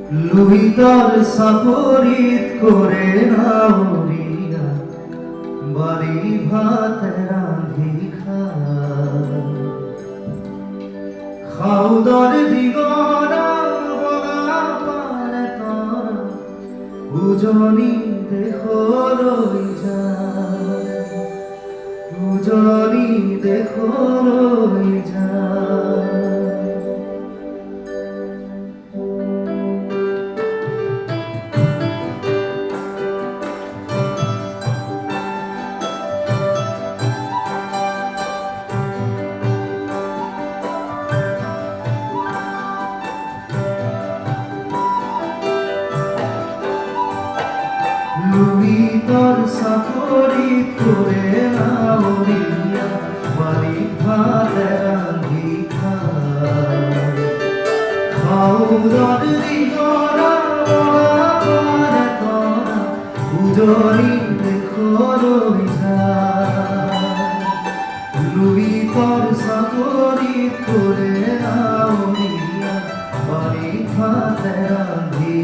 লুহিতর সাপরিত করে না উড়িয়া বাড়ি ভাত রাঁধি খাউদর দিগরা বগা পালে তর উজনি দেখো রই যায় উজনি দেখো রই যায় লুহিতর সাপরি করে না উড়িয়া বাড়ি ভাত রাঁধি খাউদর দিগরা বগা পালে তর উজনি দেখো রই যায় লুহিতর সাপরি করে না উড়িয়া বাড়ি ভাত রাঁধি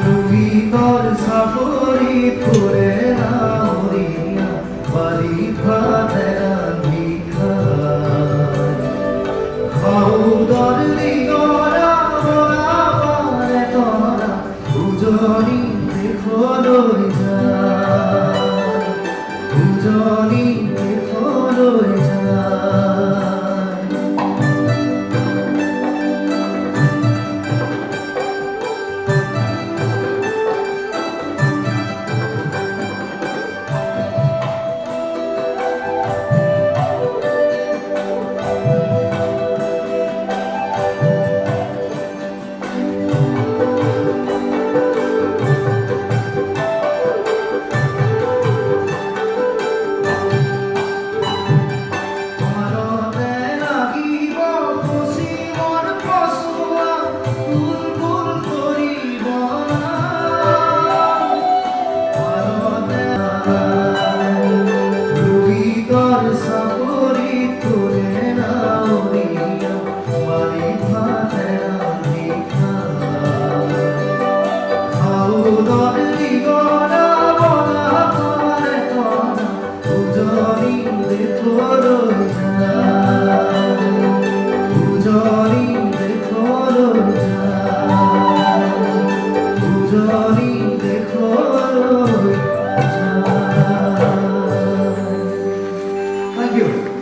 লুহিতর সাপরি করে না উড়িয়া বাড়ি ভাত রাঁধি খাউদর দিগরা বগা পালে তর উজনি দেখো রই যায় উজনি দেখো রই যায় Thank you.